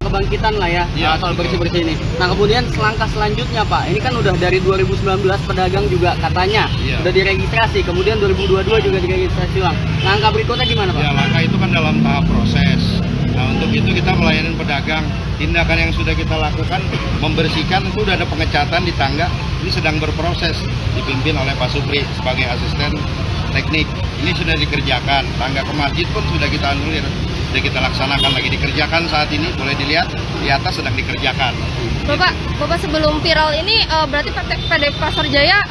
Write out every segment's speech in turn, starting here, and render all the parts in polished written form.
Kebangkitan lah ya, soal bersih-bersih ini. Nah kemudian langkah selanjutnya Pak, ini kan udah dari 2019 pedagang juga katanya udah diregistrasi, kemudian 2022 juga diregistrasi ulang. Langkah berikutnya gimana Pak? Ya langkah itu kan dalam tahap proses. Nah untuk itu kita melayani pedagang. Tindakan yang sudah kita lakukan membersihkan itu udah ada pengecatan di tangga. Ini sedang berproses, dipimpin oleh Pak Supri sebagai asisten teknik. Ini sudah dikerjakan. Tangga ke masjid pun sudah kita anulir. Sudah kita laksanakan, lagi dikerjakan saat ini, boleh dilihat di atas sedang dikerjakan. Bapak sebelum viral ini berarti PD Pasar Jaya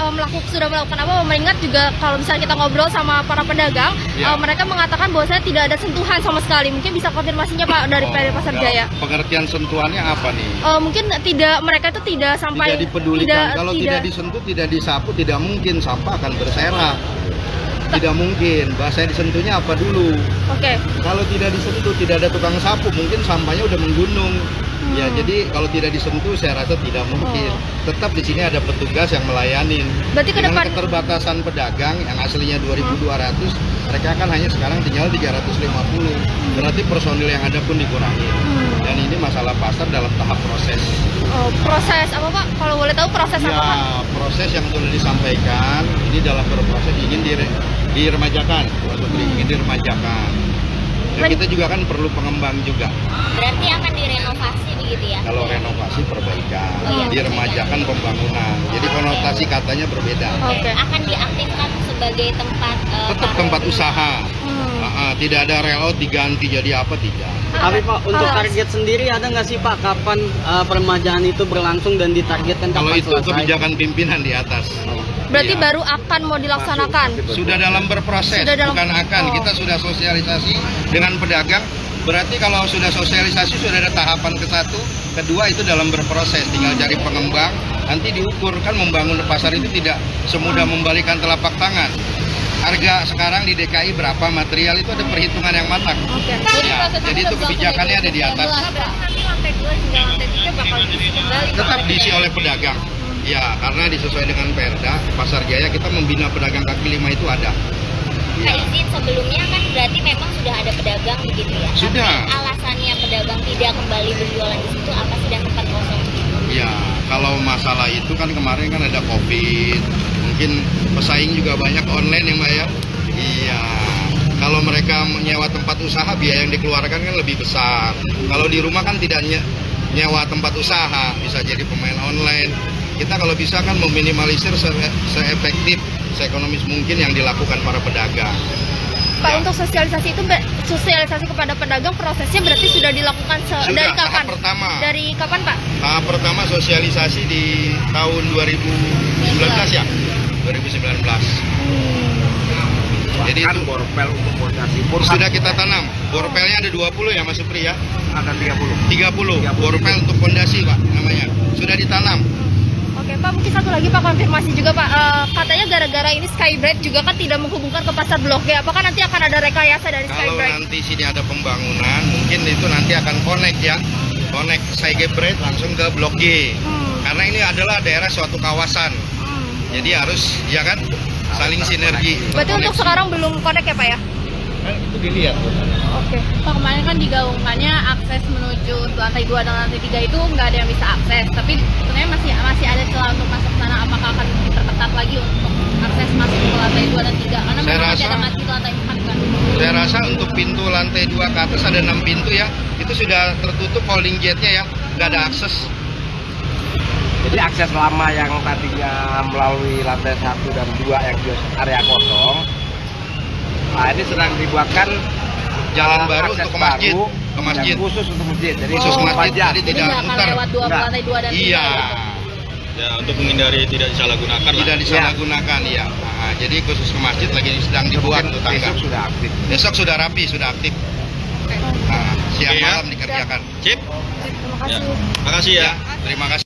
sudah melakukan apa? Mengingat juga kalau misalnya kita ngobrol sama para pedagang, mereka mengatakan bahwasanya tidak ada sentuhan sama sekali. Mungkin bisa konfirmasinya Pak dari PD Pasar Jaya. Pengertian sentuhannya apa nih? Mungkin mereka itu tidak sampai tidak dipedulikan. Kalau tidak disentuh, tidak disapu, tidak mungkin sampah akan berserakan. Tidak mungkin, bahasa disentuhnya apa dulu? Oke. Kalau tidak disentuh, tidak ada tukang sapu, mungkin sampahnya udah menggunung. Ya, jadi kalau tidak disentuh, saya rasa tidak mungkin. Tetap di sini ada petugas yang melayani. Berarti ke dengan depan keterbatasan pedagang yang aslinya 2.200, mereka kan hanya sekarang tinggal 350. Berarti personil yang ada pun dikurangi. Dan ini masalah pasar dalam tahap proses. Proses apa Pak? Kalau boleh tahu proses apa Pak? Proses yang sudah disampaikan, ini dalam berproses ingin diremajakan, ingin diremajakan. Dan kita juga kan perlu pengembang juga. Berarti akan direnovasi begitu ya? Kalau renovasi perbaikan, diremajakan pembangunan. Jadi konotasi katanya berbeda. Akan diaktifkan sebagai tempat tetap tempat usaha. Tidak ada reload diganti jadi apa, tidak. Tapi Pak, untuk target sendiri ada nggak sih Pak kapan peremajaan itu berlangsung dan ditargetkan Kalau kapan itu selesai? kebijakan pimpinan di atas. Berarti baru akan mau dilaksanakan? Sudah dalam berproses, bukan akan. Kita sudah sosialisasi dengan pedagang. Berarti kalau sudah sosialisasi sudah ada tahapan ke-1, kedua itu dalam berproses. Tinggal cari pengembang, nanti diukur. Kan membangun pasar itu tidak semudah membalikan telapak tangan. Harga sekarang di DKI berapa, material itu ada perhitungan yang matang. Jadi itu kebijakannya ada di atas. Tetap diisi oleh pedagang. Ya, karena disesuaikan dengan Perda, Pasar Jaya kita membina pedagang kaki lima itu ada. Nah, izin sebelumnya kan berarti memang sudah ada pedagang begitu ya? Sudah. Tapi alasannya pedagang tidak kembali berjualan di situ apa sih dan tempat kosong? Ya, kalau masalah itu kan kemarin kan ada COVID, mungkin pesaing juga banyak online ya Mbak ya. Iya, kalau mereka menyewa tempat usaha biaya yang dikeluarkan kan lebih besar. Kalau di rumah kan tidak nyewa tempat usaha, bisa jadi pemain online. Kita kalau bisa kan meminimalisir seefektif, seekonomis mungkin yang dilakukan para pedagang. Pak, untuk sosialisasi itu, sosialisasi kepada pedagang prosesnya berarti sudah dilakukan dari kapan? Tahap pertama. Dari kapan Pak? Tahap pertama sosialisasi di tahun 2019 ya, 2019. Jadi itu borpel untuk fondasi sudah kita tanam. Borpelnya ada 20 ya Mas Supri ya? Ada 30. 30 borpel untuk fondasi Pak namanya. Sudah ditanam. Oke Pak, mungkin satu lagi Pak, konfirmasi juga Pak, katanya gara-gara ini Skybridge juga kan tidak menghubungkan ke pasar Blok G, apakah nanti akan ada rekayasa dari Kalau Skybridge? nanti sini ada pembangunan, mungkin itu nanti akan connect ya, connect Skybridge langsung ke Blok G, karena ini adalah daerah suatu kawasan, jadi harus ya kan saling sinergi. Berarti untuk sekarang belum connect ya Pak ya? Kan itu dilihat. Oke. Pak, kemarin kan digaungkannya akses menuju lantai 2 dan lantai 3 itu nggak ada yang bisa akses, tapi sebenarnya masih ada celah untuk masuk ke sana. Apakah akan diperketat lagi untuk akses masuk ke lantai 2 dan 3? Karena memang masih ada masjid lantai 4 kan. Saya rasa untuk pintu lantai 2 ke atas ada 6 pintu ya, itu sudah tertutup folding gate-nya ya, nggak ada akses. Jadi akses lama yang tadinya melalui lantai 1 dan 2 yang di area kosong, nah ini sedang dibuatkan jalan baru untuk ke masjid, yang khusus untuk masjid. Jadi khusus masjid, jadi Jadi tidak nggak akan mutar. lewat lantai 2 dan 3. Iya. Ya, untuk menghindari tidak disalahgunakan. Tidak disalahgunakan ya. Nah, jadi khusus ke masjid lagi sedang dibuat tuh tangga. Besok sudah aktif. Besok sudah rapi, sudah aktif. Nah, siang Oke, ya. malam dikerjakan. Sip. Terima kasih. Makasih ya. Terima kasih.